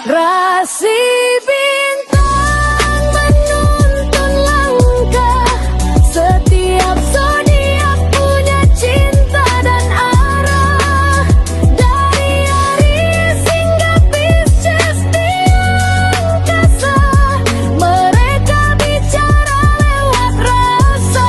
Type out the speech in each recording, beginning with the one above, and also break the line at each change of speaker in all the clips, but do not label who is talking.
Rasi bintang menuntun langkah, setiap zodiak punya cinta dan arah. Dari Aries hingga Pisces di angkasa, mereka bicara lewat rasa.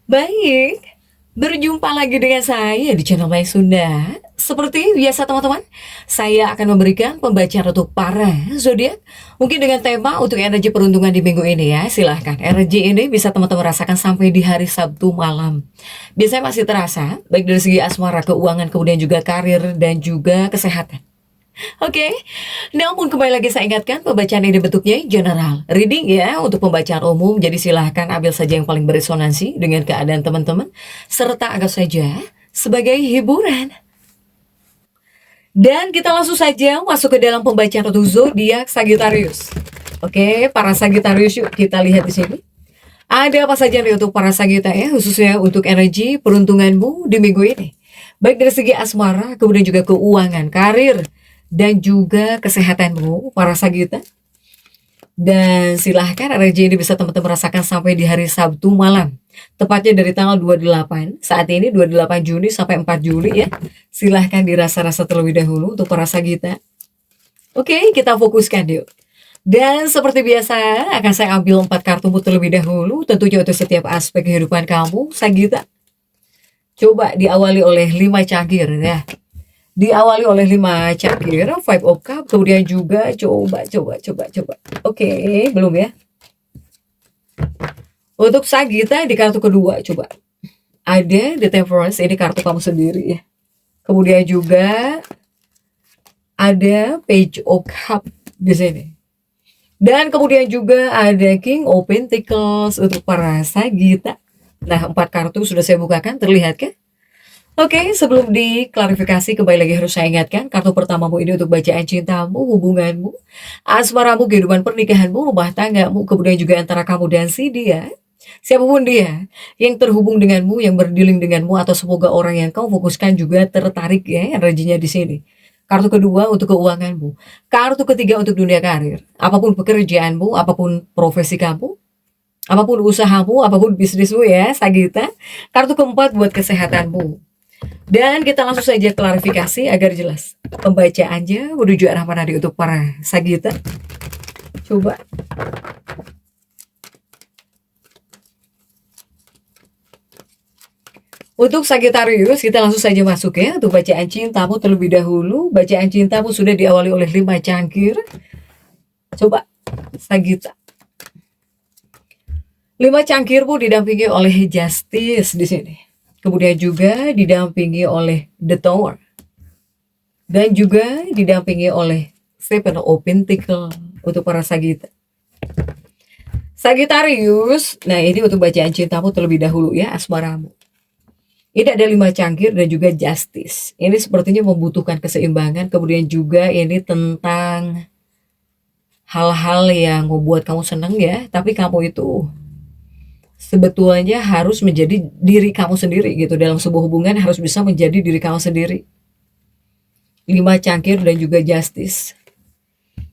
Baik, berjumpa lagi dengan saya di channel Mai Sunda. Seperti biasa teman-teman, saya akan memberikan pembacaan untuk para zodiak. Mungkin dengan tema untuk energi peruntungan di minggu ini ya. Silahkan, energi ini bisa teman-teman rasakan sampai di hari Sabtu malam. Biasanya masih terasa, baik dari segi asmara, keuangan, kemudian juga karir dan juga kesehatan. Oke, namun kembali lagi saya ingatkan pembacaan ini bentuknya general reading ya untuk pembacaan umum, jadi silahkan ambil saja yang paling beresonansi dengan keadaan teman-teman serta anggap saja sebagai hiburan. Dan kita langsung saja masuk ke dalam pembacaan untuk zodiak Sagittarius. Oke, para Sagittarius yuk kita lihat di sini. Ada apa saja nih untuk para Sagittarius ya, khususnya untuk energi peruntunganmu di minggu ini. Baik dari segi asmara, kemudian juga keuangan, karir, dan juga kesehatanmu para Sagitta. Dan silahkan energi ini bisa teman-teman rasakan sampai di hari Sabtu malam, tepatnya dari tanggal 28 saat ini 28 Juni sampai 4 Juli ya. Silahkan dirasa-rasa terlebih dahulu untuk para Sagitta. Oke, kita fokuskan yuk. Dan seperti biasa akan saya ambil 4 kartumu terlebih dahulu, tentunya untuk setiap aspek kehidupan kamu Sagitta. Coba diawali oleh 5 cangkir ya. Diawali oleh 5 cangkir, 5 of cup, kemudian juga coba. Oke, belum ya. Untuk Sagitta di kartu kedua coba. Ada The Temperance, ini kartu kamu sendiri ya. Kemudian juga ada Page of Cup di sini. Dan kemudian juga ada King of Pentacles untuk para Sagitta. Nah, 4 kartu sudah saya bukakan, terlihat kan? Oke, sebelum diklarifikasi kembali lagi harus saya ingatkan, kartu pertamamu ini untuk bacaan cintamu, hubunganmu, asmaramu, kehidupan pernikahanmu, rumah tanggamu, kemudian juga antara kamu dan si dia. Siapapun dia yang terhubung denganmu, yang berdealing denganmu, atau semoga orang yang kau fokuskan juga tertarik ya energinya di sini. Kartu kedua untuk keuanganmu, kartu ketiga untuk dunia karir, apapun pekerjaanmu, apapun profesi kamu, apapun usahamu, apapun bisnismu ya Sagitta. Kartu keempat buat kesehatanmu. Dan kita langsung saja klarifikasi agar jelas pembacaannya menuju arah mana untuk para Sagitta. Coba. Untuk Sagittarius kita langsung saja masuk ya untuk bacaan cintamu terlebih dahulu. Bacaan cintamu sudah diawali oleh 5 cangkir. Coba Sagitta. 5 cangkirmu didampingi oleh Justice di sini. Kemudian juga didampingi oleh The Tower. Dan juga didampingi oleh Seven of Pentacles untuk para Sagitta. Sagittarius, nah ini untuk bacaan cintamu terlebih dahulu ya, asmaramu. Ini ada 5 cangkir dan juga Justice. Ini sepertinya membutuhkan keseimbangan, kemudian juga ini tentang hal-hal yang membuat kamu senang ya, tapi kamu itu sebetulnya harus menjadi diri kamu sendiri gitu. Dalam sebuah hubungan harus bisa menjadi diri kamu sendiri. 5 cangkir dan juga Justice.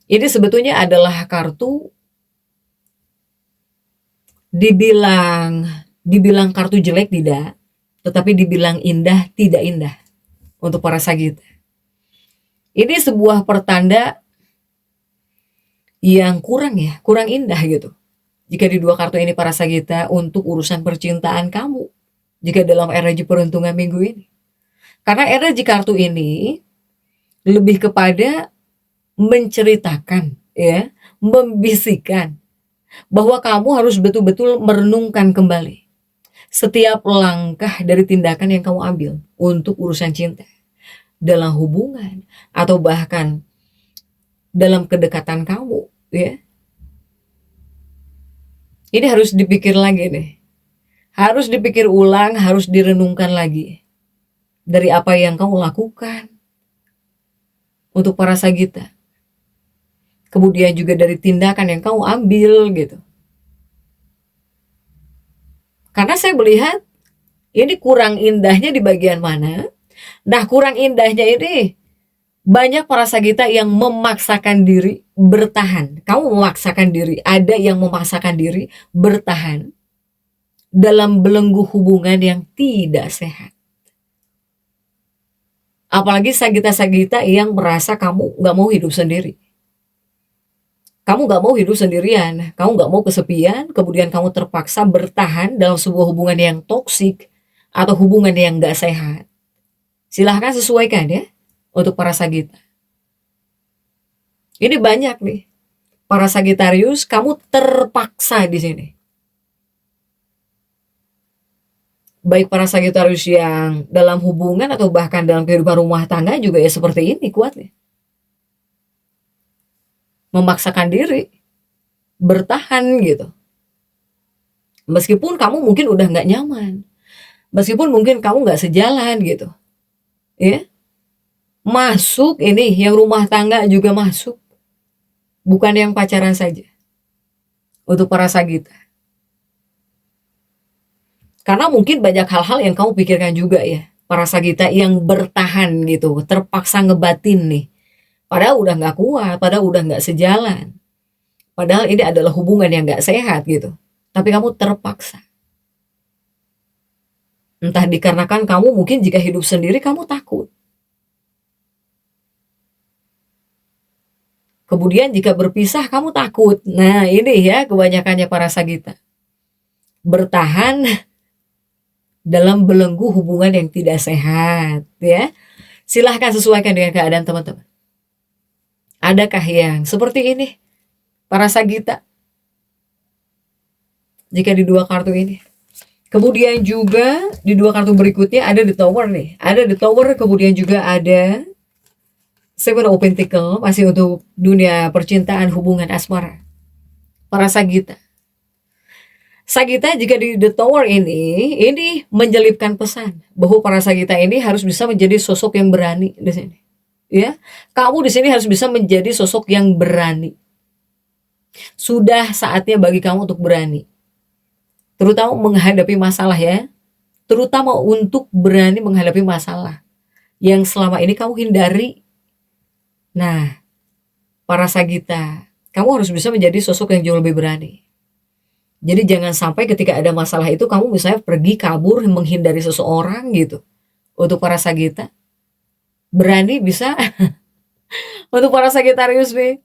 Ini sebetulnya adalah kartu dibilang kartu jelek tidak, tetapi dibilang indah tidak indah untuk para Sagitta. Ini sebuah pertanda yang kurang indah gitu. Jika di 2 kartu ini para Sagitta untuk urusan percintaan kamu, jika dalam energi peruntungan minggu ini. Karena energi kartu ini lebih kepada menceritakan ya, membisikkan bahwa kamu harus betul-betul merenungkan kembali setiap langkah dari tindakan yang kamu ambil untuk urusan cinta, dalam hubungan, atau bahkan dalam kedekatan kamu ya. Ini harus dipikir lagi nih. Harus dipikir ulang, harus direnungkan lagi. Dari apa yang kamu lakukan untuk para Sagitta. Kemudian juga dari tindakan yang kamu ambil gitu. Karena saya melihat ini kurang indahnya di bagian mana? Nah, kurang indahnya ini, banyak para Sagita yang memaksakan diri bertahan. Kamu memaksakan diri, ada yang memaksakan diri bertahan dalam belenggu hubungan yang tidak sehat. Apalagi Sagita-Sagita yang merasa kamu gak mau hidup sendiri. Kamu gak mau hidup sendirian, kamu gak mau kesepian, kemudian kamu terpaksa bertahan dalam sebuah hubungan yang toksik atau hubungan yang gak sehat. Silahkan sesuaikan ya untuk para Sagita. Ini banyak nih, para Sagitarius, kamu terpaksa di sini. Baik para Sagitarius yang dalam hubungan atau bahkan dalam kehidupan rumah tangga juga ya seperti ini kuatnya. Memaksakan diri, bertahan gitu. Meskipun kamu mungkin udah gak nyaman, meskipun mungkin kamu gak sejalan gitu, ya. Masuk ini, yang rumah tangga juga masuk, bukan yang pacaran saja. Untuk para Sagita. Karena mungkin banyak hal-hal yang kamu pikirkan juga ya, para Sagita yang bertahan gitu, terpaksa ngebatin nih. Padahal udah gak kuat, padahal udah gak sejalan. Padahal ini adalah hubungan yang gak sehat gitu. Tapi kamu terpaksa. Entah dikarenakan kamu mungkin jika hidup sendiri kamu takut. Kemudian jika berpisah kamu takut. Nah ini ya kebanyakannya para Sagita. Bertahan dalam belenggu hubungan yang tidak sehat ya. Silahkan sesuaikan dengan keadaan teman-teman. Adakah yang seperti ini para Sagita? Jika di dua kartu ini. Kemudian juga di dua kartu berikutnya ada The Tower nih. Ada The Tower, kemudian juga ada Seven of Pentacles, masih untuk dunia percintaan, hubungan asmara. Para Sagita. Sagita jika di The Tower ini menjelipkan pesan bahwa para Sagita ini harus bisa menjadi sosok yang berani di sini. Ya, kamu di sini harus bisa menjadi sosok yang berani. Sudah saatnya bagi kamu untuk berani. Terutama menghadapi masalah ya. Terutama untuk berani menghadapi masalah yang selama ini kamu hindari. Nah, para Sagita, kamu harus bisa menjadi sosok yang jauh lebih berani. Jadi jangan sampai ketika ada masalah itu kamu misalnya pergi kabur menghindari seseorang gitu. Untuk para Sagita, berani bisa untuk para Sagitarius nih.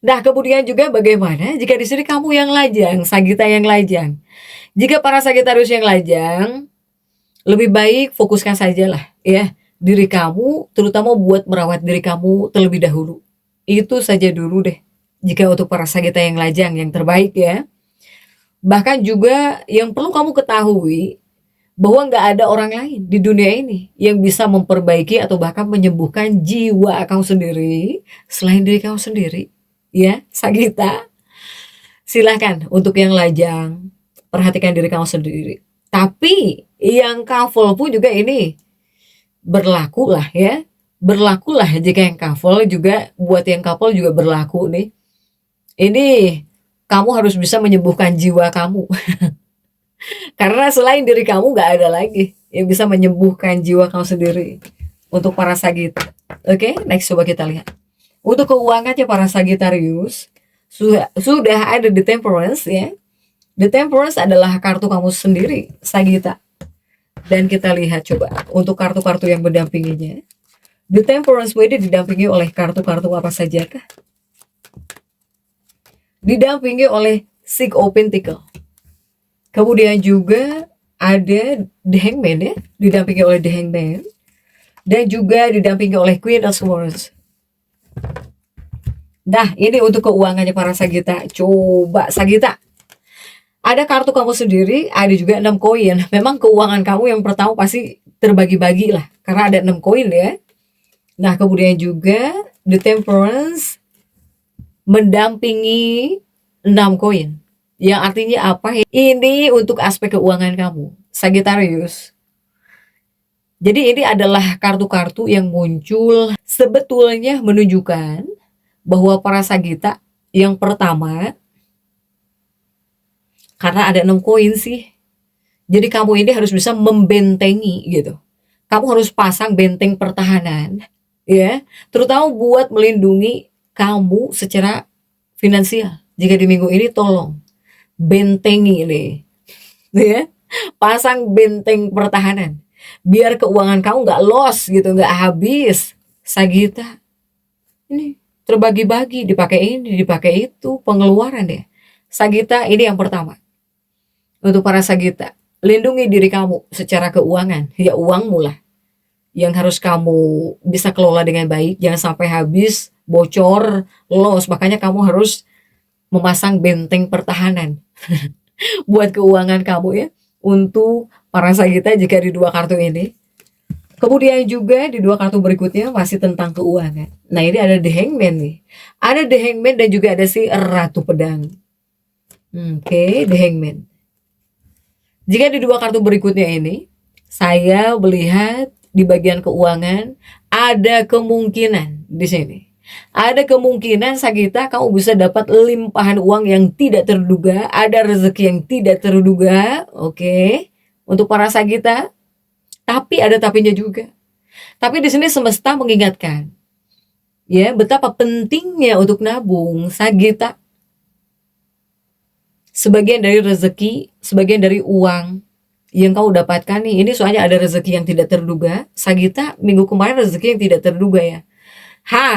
Nah, kemudian juga bagaimana jika di sini kamu yang lajang, Sagita yang lajang. Jika para Sagitarius yang lajang, lebih baik fokuskan sajalah ya diri kamu, terutama buat merawat diri kamu terlebih dahulu. Itu saja dulu deh. Jika untuk para Sagita yang lajang, yang terbaik ya. Bahkan juga yang perlu kamu ketahui bahwa nggak ada orang lain di dunia ini yang bisa memperbaiki atau bahkan menyembuhkan jiwa kamu sendiri selain diri kamu sendiri. Ya, Sagita. Silahkan untuk yang lajang, perhatikan diri kamu sendiri. Tapi yang couple pun juga ini berlakulah ya. Berlakulah jika yang couple juga, buat yang couple juga berlaku nih. Ini kamu harus bisa menyembuhkan jiwa kamu. Karena selain diri kamu gak ada lagi yang bisa menyembuhkan jiwa kamu sendiri. Untuk para Sagita. Oke, next coba kita lihat. Untuk keuangannya para Sagitarius, sudah ada The Temperance ya. The Temperance adalah kartu kamu sendiri, Sagita. Dan kita lihat coba untuk kartu-kartu yang mendampinginya. The Temperance ini didampingi oleh kartu-kartu apa saja kah? Didampingi oleh Six of Pentacles. Kemudian juga ada The Hangman ya, didampingi oleh The Hangman. Dan juga didampingi oleh Queen of Swords. Nah, ini untuk keuangannya para Sagita. Coba Sagita. Ada kartu kamu sendiri, ada juga 6 koin. Memang keuangan kamu yang pertama pasti terbagi-bagi lah. Karena ada 6 koin ya. Nah, kemudian juga The Temperance mendampingi 6 koin. Yang artinya apa? Ini untuk aspek keuangan kamu, Sagittarius. Jadi ini adalah kartu-kartu yang muncul sebetulnya menunjukkan bahwa para Sagita yang pertama, karena ada 6 koin sih. Jadi kamu ini harus bisa membentengi gitu. kamu harus pasang benteng pertahanan, ya, terutama buat melindungi kamu secara finansial. Jika di minggu ini tolong bentengi ini, ya, pasang benteng pertahanan biar keuangan kamu nggak loss gitu, nggak habis. Sagita ini terbagi-bagi, dipakai ini, dipakai itu, pengeluaran deh. Sagita ini yang pertama. Untuk para Sagita, lindungi diri kamu secara keuangan, ya uangmu lah yang harus kamu bisa kelola dengan baik, jangan sampai habis, bocor, loss. Makanya kamu harus memasang benteng pertahanan buat keuangan kamu ya. Untuk para Sagita jika di dua kartu ini. Kemudian juga di dua kartu berikutnya masih tentang keuangan. Nah ini ada The Hangman nih. Ada The Hangman dan juga ada si Ratu Pedang. Oke, The Hangman. Jika di dua kartu berikutnya ini, saya melihat di bagian keuangan ada kemungkinan di sini. Ada kemungkinan Sagita kamu bisa dapat limpahan uang yang tidak terduga, ada rezeki yang tidak terduga, oke. Untuk para Sagita, tapi ada tapinya juga. Tapi di sini semesta mengingatkan, ya, betapa pentingnya untuk nabung Sagita. Sebagian dari rezeki, sebagian dari uang yang kau dapatkan nih, ini soalnya ada rezeki yang tidak terduga. Sagita minggu kemarin rezeki yang tidak terduga ya.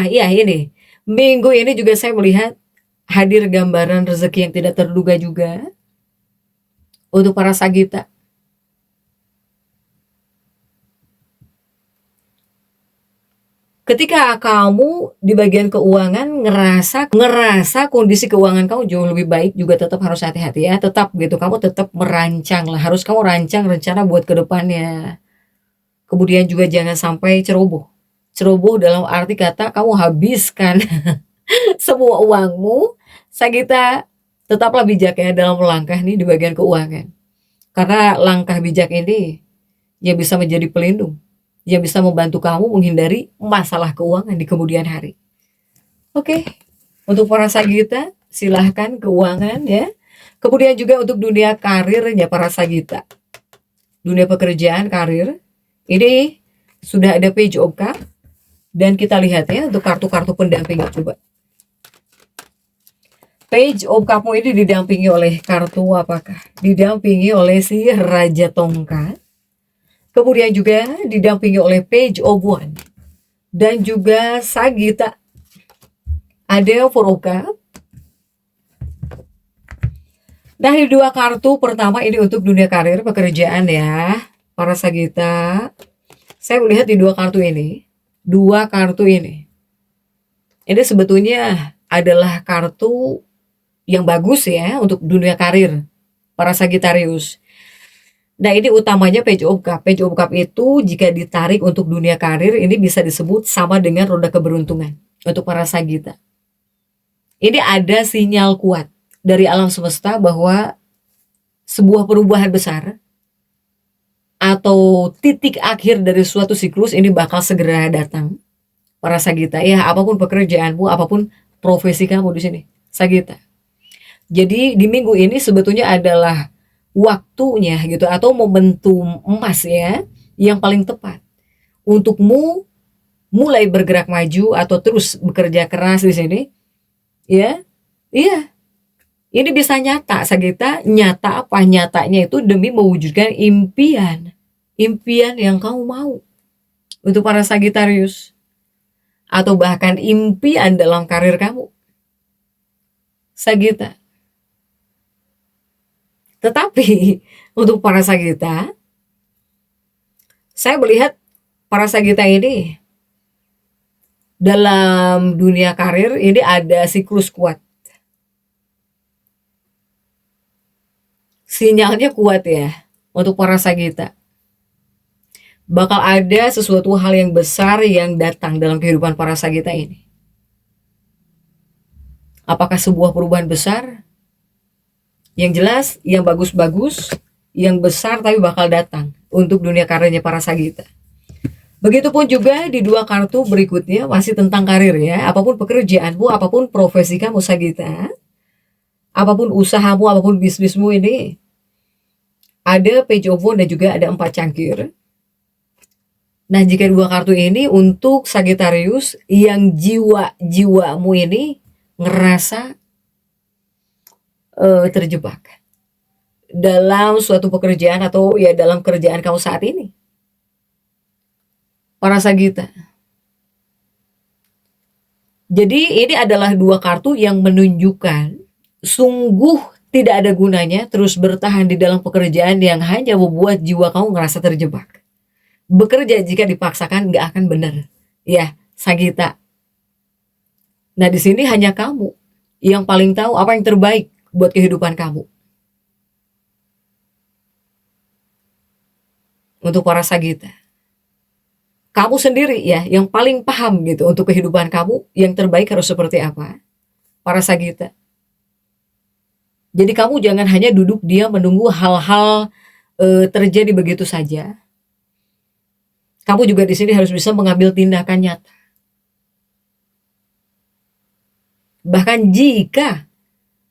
Iya ini. Minggu ini juga saya melihat hadir gambaran rezeki yang tidak terduga juga untuk para Sagita. Ketika kamu di bagian keuangan ngerasa kondisi keuangan kamu jauh lebih baik, juga tetap harus hati-hati ya. Tetap gitu, kamu tetap merancang lah. Harus kamu rancang rencana buat ke depannya. Kemudian juga jangan sampai ceroboh. Ceroboh dalam arti kata kamu habiskan semua uangmu. Sagita, tetaplah bijak ya dalam melangkah nih di bagian keuangan. Karena langkah bijak ini ya bisa menjadi pelindung, yang bisa membantu kamu menghindari masalah keuangan di kemudian hari. Oke, untuk para Sagita, silahkan keuangan ya. Kemudian juga untuk dunia karirnya para Sagita. Dunia pekerjaan, karir, ini sudah ada Page of Cups. Dan kita lihat ya untuk kartu-kartu pendampingnya coba. Page of Cups ini didampingi oleh kartu apakah? Didampingi oleh si Raja Tongkat. Kemudian juga didampingi oleh Page of Wands dan juga Sagita. Ada Four of Cups. Nah, di dua kartu pertama ini untuk dunia karir pekerjaan ya, para Sagita. Saya melihat di dua kartu ini. Ini sebetulnya adalah kartu yang bagus ya untuk dunia karir para Sagittarius. Nah ini utamanya Page of Cups. Page of Cups itu jika ditarik untuk dunia karir ini bisa disebut sama dengan roda keberuntungan untuk para Sagita. Ini ada sinyal kuat dari alam semesta bahwa sebuah perubahan besar atau titik akhir dari suatu siklus ini bakal segera datang. Para Sagita ya, apapun pekerjaanmu, apapun profesi kamu di sini, Sagita. Jadi di minggu ini sebetulnya adalah waktunya gitu atau momentum emas ya yang paling tepat untukmu mulai bergerak maju atau terus bekerja keras di sini ya. Iya, ini bisa nyata Sagita. Nyata apa? Nyatanya itu demi mewujudkan impian yang kamu mau untuk para Sagittarius, atau bahkan impian dalam karir kamu Sagita. Tetapi untuk para Sagita, saya melihat para Sagita ini dalam dunia karir ini ada siklus kuat. Sinyalnya kuat ya untuk para Sagita. Bakal ada sesuatu hal yang besar yang datang dalam kehidupan para Sagita ini. Apakah sebuah perubahan besar? Yang jelas, yang bagus-bagus, yang besar tapi bakal datang untuk dunia karirnya para Sagita. Begitupun juga di dua kartu berikutnya masih tentang karir ya. Apapun pekerjaanmu, apapun profesi kamu Sagita, apapun usahamu, apapun bisnismu ini, ada Page of Wands dan juga ada 4 cangkir. Nah, jika dua kartu ini untuk Sagittarius yang jiwamu ini ngerasa terjebak dalam suatu pekerjaan atau ya dalam kerjaan kamu saat ini. Para Sagita. Jadi ini adalah dua kartu yang menunjukkan sungguh tidak ada gunanya terus bertahan di dalam pekerjaan yang hanya membuat jiwa kamu ngerasa terjebak. Bekerja jika dipaksakan nggak akan benar. Ya, Sagita. Nah, di sini hanya kamu yang paling tahu apa yang terbaik buat kehidupan kamu. Untuk para Sagita. Kamu sendiri ya yang paling paham gitu untuk kehidupan kamu yang terbaik harus seperti apa. Para Sagita. Jadi kamu jangan hanya duduk diam menunggu hal-hal terjadi begitu saja. Kamu juga di sini harus bisa mengambil tindakan nyata. Bahkan jika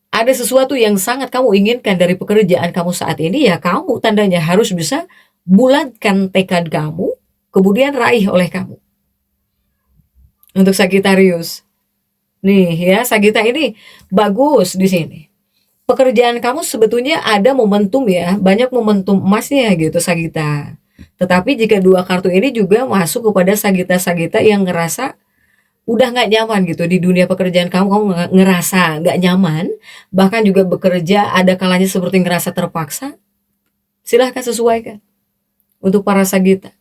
ada sesuatu yang sangat kamu inginkan dari pekerjaan kamu saat ini, ya kamu tandanya harus bisa bulatkan tekad kamu, kemudian raih oleh kamu. Untuk Sagittarius. Nih ya, Sagita ini bagus di sini. Pekerjaan kamu sebetulnya ada momentum ya, banyak momentum emasnya gitu Sagita. Tetapi jika dua kartu ini juga masuk kepada Sagita-Sagita yang ngerasa udah nggak nyaman gitu di dunia pekerjaan kamu ngerasa nggak nyaman, bahkan juga bekerja ada kalanya seperti ngerasa terpaksa, silahkan sesuaikan. Untuk para Sagita.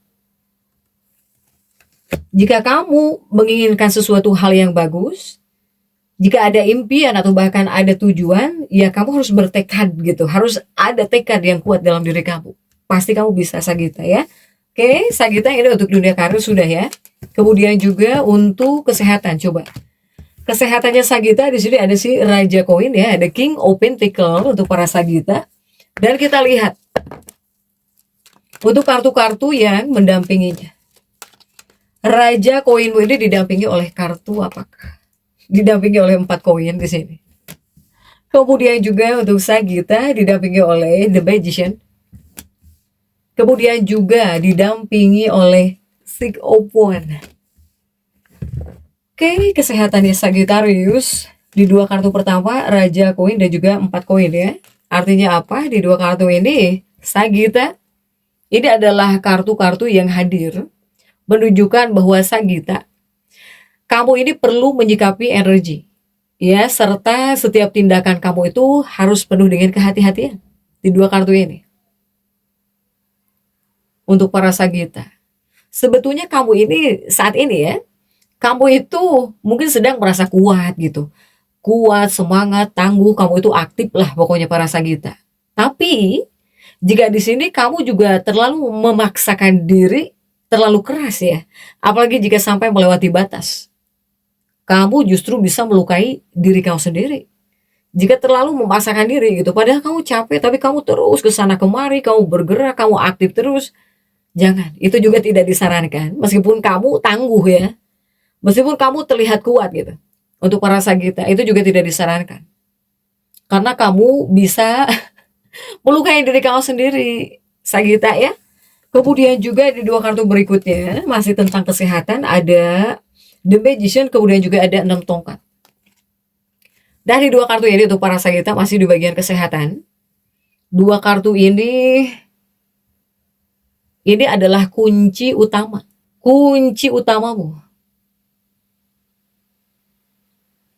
Jika kamu menginginkan sesuatu hal yang bagus, jika ada impian atau bahkan ada tujuan, ya kamu harus bertekad gitu. Harus ada tekad yang kuat dalam diri kamu. Pasti kamu bisa Sagita ya. Oke, Sagita ini untuk dunia karir sudah ya. Kemudian juga untuk kesehatan coba. Kesehatannya Sagita di sini ada si Raja Koin ya, ada King of Pentacle untuk para Sagita. Dan kita lihat untuk kartu-kartu yang mendampinginya. Raja koinmu ini didampingi oleh kartu apakah? Didampingi oleh 4 koin di sini. Kemudian juga untuk Sagita didampingi oleh The Magician. Kemudian juga didampingi oleh Six of Wands. Oke, kesehatannya Sagittarius di dua kartu pertama Raja koin dan juga 4 koin ya. Artinya apa? Di dua kartu ini Sagita ini adalah kartu-kartu yang hadir menunjukkan bahwa Sagita kamu ini perlu menyikapi energi ya, serta setiap tindakan kamu itu harus penuh dengan kehati-hatian di dua kartu ini. Untuk para Sagita, sebetulnya kamu ini saat ini ya, kamu itu mungkin sedang merasa kuat gitu, kuat, semangat, tangguh, kamu itu aktif lah pokoknya para Sagita. Tapi jika di sini kamu juga terlalu memaksakan diri, terlalu keras ya, apalagi jika sampai melewati batas, kamu justru bisa melukai diri kamu sendiri. Jika terlalu memaksakan diri gitu, padahal kamu capek, tapi kamu terus kesana kemari, kamu bergerak, kamu aktif terus, jangan. Itu juga tidak disarankan. Meskipun kamu tangguh ya, meskipun kamu terlihat kuat gitu. Untuk para Sagita itu juga tidak disarankan. Karena kamu bisa melukai diri kamu sendiri, Sagita ya. Kemudian juga di dua kartu berikutnya masih tentang kesehatan, ada The Magician, kemudian juga ada 6 tongkat. Dan di dua kartu ini untuk para Sagita masih di bagian kesehatan. Dua kartu ini adalah kunci utama. Kunci utamamu.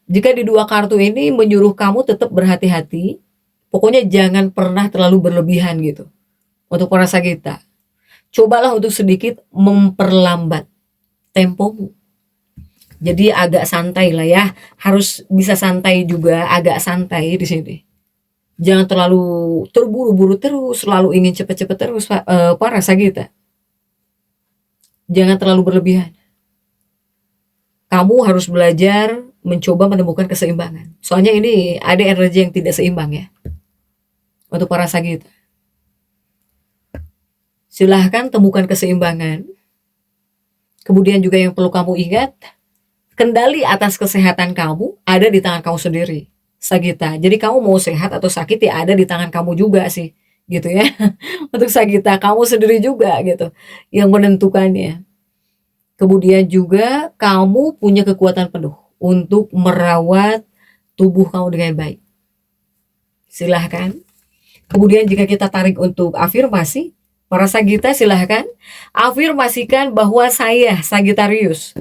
Jika di dua kartu ini menyuruh kamu tetap berhati-hati, pokoknya jangan pernah terlalu berlebihan gitu. Untuk para Sagita, cobalah untuk sedikit memperlambat tempomu. Jadi agak santai lah ya, harus bisa santai juga, agak santai di sini. Jangan terlalu terburu-buru terus, selalu ingin cepat-cepat terus para Sagita. Jangan terlalu berlebihan. Kamu harus belajar mencoba menemukan keseimbangan. Soalnya ini ada energi yang tidak seimbang ya. Untuk para Sagita. Silahkan temukan keseimbangan. Kemudian juga yang perlu kamu ingat, kendali atas kesehatan kamu ada di tangan kamu sendiri, Sagita. Jadi kamu mau sehat atau sakit ya ada di tangan kamu juga sih, gitu ya. Untuk Sagita, kamu sendiri juga gitu yang menentukannya. Kemudian juga kamu punya kekuatan penuh untuk merawat tubuh kamu dengan baik. Silahkan. Kemudian jika kita tarik untuk afirmasi, para Sagita silahkan afirmasikan bahwa saya, Sagitarius,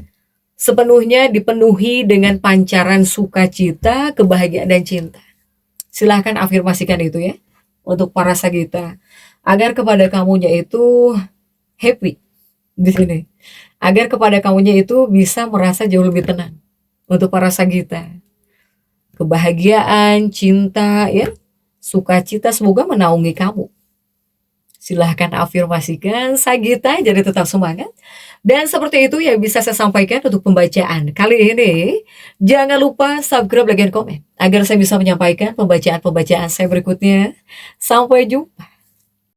sepenuhnya dipenuhi dengan pancaran sukacita, kebahagiaan, dan cinta. Silahkan afirmasikan itu ya, untuk para Sagita. Agar kepada kamunya itu happy di sini. Agar kepada kamunya itu bisa merasa jauh lebih tenang. Untuk para Sagita. Kebahagiaan, cinta, ya, sukacita semoga menaungi kamu. Silahkan afirmasikan Sagita jadi tetap semangat. Dan seperti itu yang bisa saya sampaikan untuk pembacaan kali ini. Jangan lupa subscribe, like, dan komen agar saya bisa menyampaikan pembacaan-pembacaan saya berikutnya. Sampai jumpa.